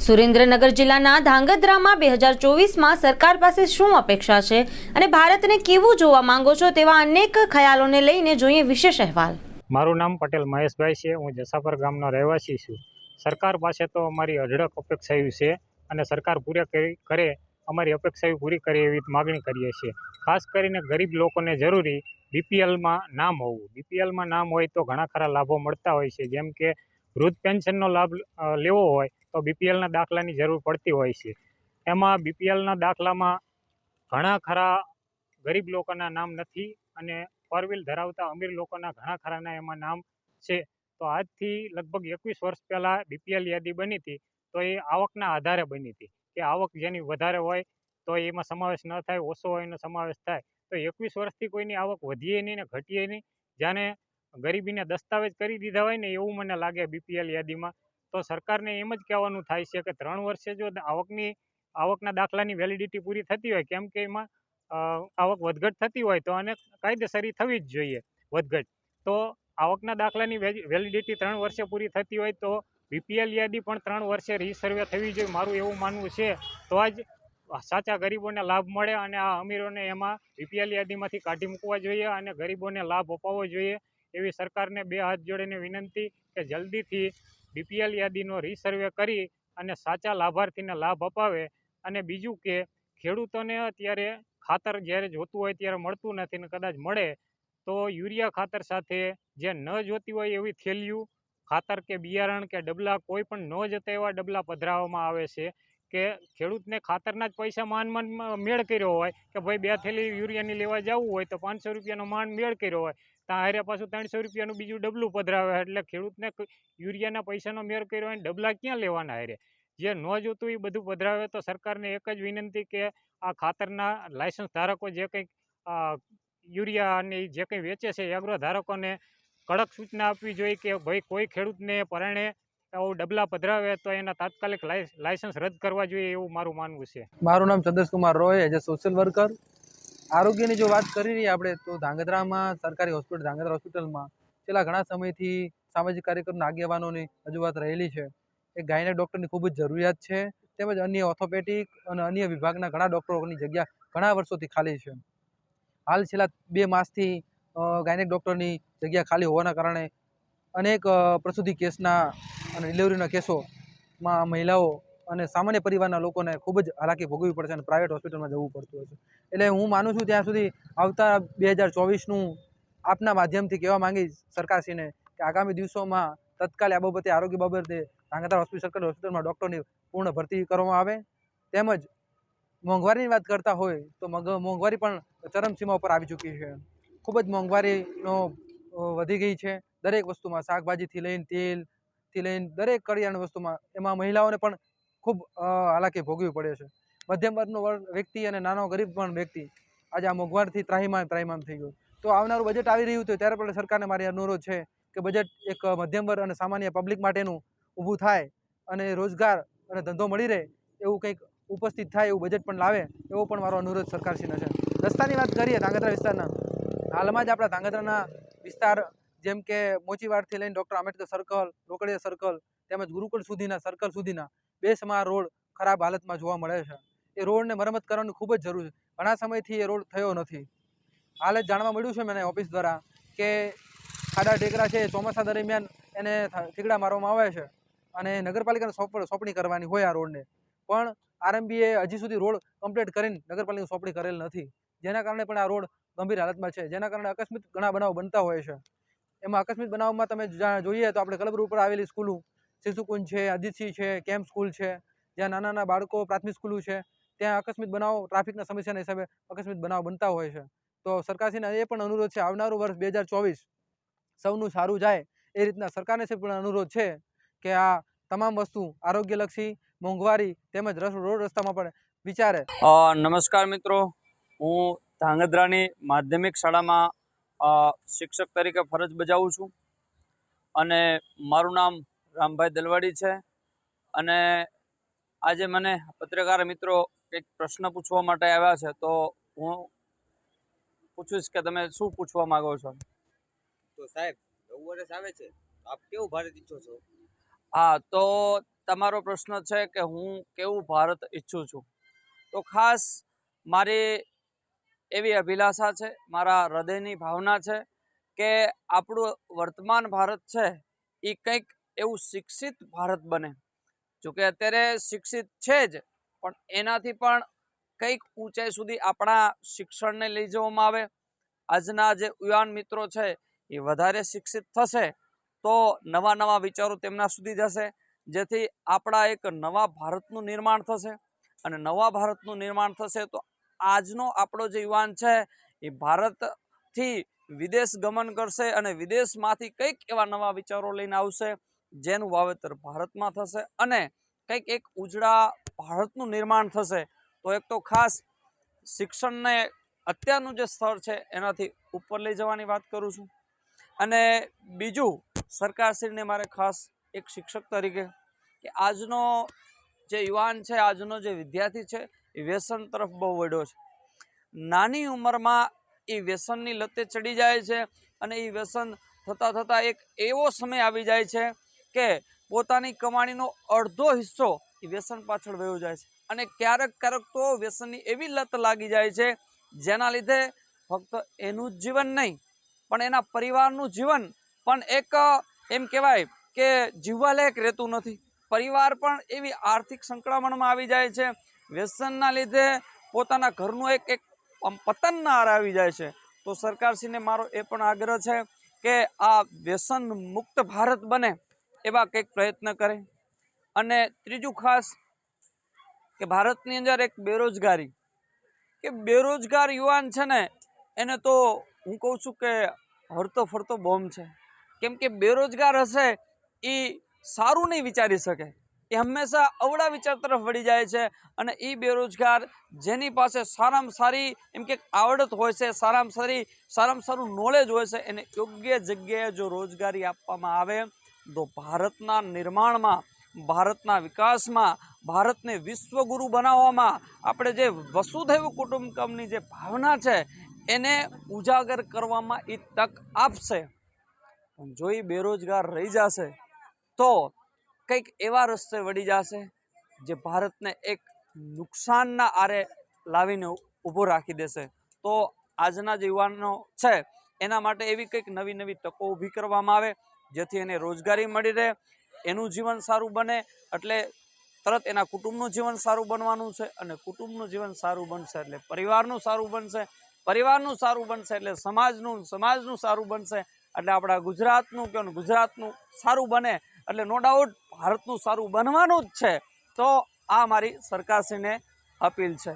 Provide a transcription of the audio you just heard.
સુરેન્દ્રનગર જિલ્લાના ધાંગધ્રામાં 2024માં સરકાર પાસે શું અપેક્ષા છે અને ભારતને કેવું જોવા માંગો છો તેવા અનેક ખ્યાલોને લઈને જોઈએ વિશેષ અહેવાલ। મારું નામ પટેલ મહેશભાઈ છે। હું જસાપર ગામનો રહેવાસી છું। સરકાર પાસે તો અમારી અઢળક અપેક્ષાઓ છે અને સરકાર પૂરી કરે અમારી અપેક્ષાઓ પૂરી કરે એવી માગણી કરીએ છીએ। ખાસ કરીને ગરીબ લોકોને જરૂરી બીપીએલમાં નામ હોવું। બીપીએલમાં નામ હોય તો ઘણા ખરા લાભો મળતા હોય છે, જેમ કે વૃદ્ધ પેન્શનનો લાભ લેવો હોય તો બીપીએલના દાખલાની જરૂર પડતી હોય છે। એમાં બીપીએલના દાખલામાં ઘણા ખરા ગરીબ લોકોના નામ નથી અને ફોર વ્હીલ ધરાવતા અમીર લોકોના ઘણા ખરાના એમાં નામ છે। તો આજથી લગભગ 21 વર્ષ પહેલાં બીપીએલ યાદી બની હતી, તો એ આવકના આધારે બની હતી કે આવક જેની વધારે હોય તો એમાં સમાવેશ ન થાય, ઓછો હોય એનો સમાવેશ થાય। તો 21 વર્ષથી કોઈની આવક વધીએ નહીં ને ઘટીએ નહીં, જાણે ગરીબીને દસ્તાવેજ કરી દીધા હોય ને એવું મને લાગે બીપીએલ યાદીમાં। તો સરકારને એમ જ કહેવાનું થાય છે કે 3 વર્ષે જો આવકના દાખલાની વેલિડિટી પૂરી થતી હોય, કેમ કે એમાં આવક વધઘટ થતી હોય તો અને કાયદેસરી થવી જ જોઈએ વધઘટ। તો આવકના દાખલાની વેલિડિટી 3 વર્ષે પૂરી થતી હોય તો બીપીએલ યાદી પણ 3 વર્ષે રીસર્વે થવી જોઈએ, મારું એવું માનવું છે। તો જ સાચા ગરીબોને લાભ મળે અને આ અમીરોને એમાં બીપીએલ યાદીમાંથી કાઢી મૂકવા જોઈએ અને ગરીબોને લાભ અપાવવો જોઈએ એવી સરકારને 2 હાથ જોડીને વિનંતી કે જલ્દીથી બીપીએલ યાદીનો રીસર્વે કરી અને સાચા લાભાર્થીને લાભ અપાવે। અને બીજું કે ખેડૂતોને અત્યારે ખાતર જ્યારે જોતું હોય ત્યારે મળતું નથી ને કદાચ મળે તો યુરિયા ખાતર સાથે જે ન જોતી હોય એવી થેલીઓ ખાતર કે બિયારણ કે ડબલા કોઈ પણ ન જતા એવા ડબલા પધરાવવામાં આવે છે કે ખેડૂતને ખાતરના જ પૈસા માંડ મેળ કર્યો હોય કે ભાઈ 2 થેલી યુરિયાની લેવા જવું હોય તો 500 રૂપિયાનો માંડ મેળ કર્યો હોય, ત્યાં હારે પાછું 300 રૂપિયાનું બીજું ડબલું પધરાવે, એટલે ખેડૂતને યુરિયાના પૈસાનો મેળ કર્યો હોય ડબલા ક્યાં લેવાના હારે? જે ન જોતું એ બધું પધરાવે। તો સરકારને એક જ વિનંતી કે આ ખાતરના લાયસન્સ ધારકો જે કંઈક યુરિયા અને જે કંઈ વેચે છે એગ્રો ધારકોને કડક સૂચના આપવી જોઈએ કે ભાઈ કોઈ ખેડૂતને પરાણે આવું ડબલા પધરાવે તો એના તાત્કાલિક લાયસન્સ રદ કરવા જોઈએ એવું મારું માનવું છે। મારું નામ Chandresh Kumar Roy, as a social worker. આરોગ્યની જો વાત કરી રહીએ આપણે તો ધાંગધ્રામાં સરકારી હોસ્પિટલ ધાંગધ્રા હોસ્પિટલમાં છેલ્લા ઘણા સમયથી સામાજિક કાર્યકરના આગેવાનોની રજૂઆત રહેલી છે। એક ગાયનેક ડૉક્ટરની ખૂબ જ જરૂરિયાત છે, તેમજ અન્ય ઓર્થોપેડિક અને અન્ય વિભાગના ઘણા ડૉક્ટરોની જગ્યા ઘણા વર્ષોથી ખાલી છે। હાલ છેલ્લા 2 માસથી ગાયનેક ડૉક્ટરની જગ્યા ખાલી હોવાના કારણે અનેક પ્રસૂતિ કેસના અને ડિલિવરીના કેસોમાં મહિલાઓ અને સામાન્ય પરિવારના લોકોને ખૂબ જ હાલાકી ભોગવવી પડે છે અને પ્રાઇવેટ હોસ્પિટલમાં જવું પડતું હોય છે। એટલે હું માનું છું ત્યાં સુધી આવતા 2024નું આપના માધ્યમથી કહેવા માંગીશ સરકારશ્રીને કે આગામી દિવસોમાં તત્કાલ આ બાબતે આરોગ્ય બાબતે ધાંગધ્રા સરકારી હોસ્પિટલમાં ડૉક્ટરની પૂર્ણ ભરતી કરવામાં આવે। તેમજ મોંઘવારીની વાત કરતા હોય તો મોંઘવારી પણ ચરમસીમા ઉપર આવી ચૂકી છે। ખૂબ જ મોંઘવારીનો વધી ગઈ છે દરેક વસ્તુમાં, શાકભાજીથી લઈને તેલથી લઈને દરેક કરિયાણાની વસ્તુમાં। એમાં મહિલાઓને પણ ખૂબ હાલાકી ભોગવવી પડે છે। મધ્યમ વર્ગનો વ્યક્તિ અને નાનો ગરીબ પણ વ્યક્તિ આજે આ મોંઘવારીથી ત્રાહિમામ થઈ ગયો। તો આવનારું બજેટ આવી રહ્યું છે ત્યારે પણ સરકારને મારી અનુરોધ છે કે બજેટ એક મધ્યમ વર્ગ અને સામાન્ય પબ્લિક માટેનું ઊભું થાય અને રોજગાર અને ધંધો મળી રહે એવું કંઈક ઉપસ્થિત થાય એવું બજેટ પણ લાવે એવો પણ મારો અનુરોધ સરકારશ્રીને છે। રસ્તાની વાત કરીએ ધાંગધ્રા વિસ્તારના, હાલમાં જ આપણા ધાંગધ્રાના વિસ્તાર જેમ કે મોચીવાડથી લઈને ડૉક્ટર આંબેડકર સર્કલ, રોકડિયા સર્કલ તેમજ ગુરુકુળ સુધીના સર્કલ સુધીના 2 સમા રોડ ખરાબ હાલતમાં જોવા મળે છે। એ રોડને મરમ્મત કરવાની ખૂબ જ જરૂર છે, ઘણા સમયથી એ રોડ થયો નથી। હાલ જ જાણવા મળ્યું છે મને ઓફિસ દ્વારા કે ખાડા ટેકરા છે, ચોમાસા દરમિયાન એને ઠીકડા મારવામાં આવે છે અને નગરપાલિકાને સોંપણી કરવાની હોય આ રોડને, પણ આરએમબીએ હજી સુધી રોડ કમ્પ્લીટ કરીને નગરપાલિકાને સોંપણી કરેલ નથી, જેના કારણે પણ આ રોડ ગંભીર હાલતમાં છે, જેના કારણે અકસ્મિત ઘણા બનાવો બનતા હોય છે। એમાં અકસ્મિત બનાવમાં તમે જોઈએ તો આપણે કલબર ઉપર આવેલી સ્કૂલો શિશુકુંજ છે, અદિતસિંહ છે, કેમ્પ સ્કૂલ છે, જ્યાં નાના બાળકો પ્રાથમિક સ્કૂલો છે, ત્યાં અકસ્મિત બનાવો ટ્રાફિકના સમસ્યાના હિસાબે અકસ્મિત બનાવ બનતા હોય છે। તો સરકારશ્રીને એ પણ અનુરોધ છે આવનારું વર્ષ 2024 સૌનું સારું જાય એ રીતના સરકારને પણ અનુરોધ છે કે આ તમામ વસ્તુ આરોગ્યલક્ષી, મોંઘવારી તેમજ રોડ રસ્તામાં પણ વિચારે। નમસ્કાર મિત્રો, હું ધાંગધ્રાની માધ્યમિક શાળામાં શિક્ષક તરીકે ફરજ બજાવું છું અને મારું નામ રામભાઈ દલવાડી છે। અને આજે મને પત્રકાર મિત્રો એક પ્રશ્ન પૂછવા માટે આવ્યા છે, તો હું પૂછીશ કે તમે શું પૂછવા માંગો છો? તો સાહેબ 9 વર્ષ આવે છે, આપ કેવું ભારત ઈચ્છો છો? હા, તો તમારો પ્રશ્ન છે કે હું કેવું ભારત ઈચ્છું છું. તો ખાસ મારી એવી અભિલાષા છે, મારા હૃદયની ભાવના છે કે આપણું વર્તમાન ભારત છે એ કંઈક એવું શિક્ષિત ભારત બને. જોકે અત્યારે શિક્ષિત છે જ, પણ એનાથી પણ કંઈક ઊંચાઈ સુધી આપણા શિક્ષણને લઈ જવામાં આવે. આજના જે યુવાન મિત્રો છે એ વધારે શિક્ષિત થશે તો નવા નવા વિચારો તેમના સુધી જશે, જેથી આપણા એક નવા ભારતનું નિર્માણ થશે. અને નવા ભારતનું નિર્માણ થશે તો આજનો આપણો જે યુવાન છે એ ભારતથી વિદેશ ગમન કરશે અને વિદેશમાંથી કંઈક એવા નવા વિચારો લઈને આવશે જેનું વાવેતર ભારતમાં થશે અને કંઈક એક ઉજળા ભારતનું નિર્માણ થશે. તો એક તો ખાસ શિક્ષણને અત્યારનું જે સ્તર છે એનાથી ઉપર લઈ જવાની વાત કરું છું. અને બીજું, સરકારશ્રીને મારે ખાસ એક શિક્ષક તરીકે કે આજનો જે યુવાન છે, આજનો જે વિદ્યાર્થી છે એ વ્યસન તરફ બહુ વળ્યો છે. નાની ઉંમરમાં એ વ્યસનની લતે ચડી જાય છે અને એ વ્યસન થતાં થતાં એક એવો સમય આવી જાય છે કે પોતાની કમાણીનો અડધો હિસ્સો એ વ્યસન પાછળ વયો જાય છે. અને ક્યારેક ક્યારેક તો વ્યસનની એવી લત લાગી જાય છે જેના લીધે ફક્ત એનું જ જીવન નહીં પણ એના પરિવારનું જીવન પણ એક એમ કહેવાય કે જીવવાલાયક રહેતું નથી. પરિવાર પણ એવી આર્થિક સંકળામણમાં આવી જાય છે. વ્યસનના લીધે પોતાના ઘરનું એક પતનના આરે આવી જાય છે. તો સરકારશ્રીને મારો એ પણ આગ્રહ છે કે આ વ્યસન મુક્ત ભારત બને એવા કંઈક પ્રયત્ન કરે. અને ત્રીજું ખાસ કે ભારતની અંદર એક બેરોજગારી, કે બેરોજગાર યુવાન છે ને એને તો હું કહું છું કે હરતો ફરતો બોમ્બ છે. કેમ કે બેરોજગાર હશે એ સારું નહીં વિચારી શકે, એ હંમેશા અવળા વિચાર તરફ વળી જાય છે. અને એ બેરોજગાર જેની પાસે સારામાં સારી એમ કે આવડત હોય છે, સારામાં સારું નોલેજ હોય છે, એને યોગ્ય જગ્યાએ જો રોજગારી આપવામાં આવે તો ભારતના નિર્માણમાં, ભારતના વિકાસમાં, ભારતને વિશ્વગુરુ બનાવવામાં આપણે જે વસુધૈવ કુટુંબકમની જે ભાવના છે એને ઉજાગર કરવામાં એ તક આપશે. જો એ બેરોજગાર રહી જશે તો કંઈક એવા રસ્તે વળી જશે જે ભારતને એક નુકસાનના આરે લાવીને ઊભો રાખી દેશે. તો આજના જે યુવાનો છે એના માટે એવી કંઈક નવી નવી તકો ઊભી કરવામાં આવે જેથી એને રોજગારી મળી રહે, એનું જીવન સારું બને એટલે તરત એના કુટુંબનું જીવન સારું બનવાનું છે. અને કુટુંબનું જીવન સારું બનશે એટલે પરિવારનું સારું બનશે, પરિવારનું સારું બનશે એટલે સમાજનું સારું બનશે. એટલે આપણા ગુજરાતનું કે ગુજરાતનું સારું બને એટલે નો ડાઉટ ભારતનું સારું બનવાનું જ છે. તો આ મારી સરકારશ્રીને અપીલ છે.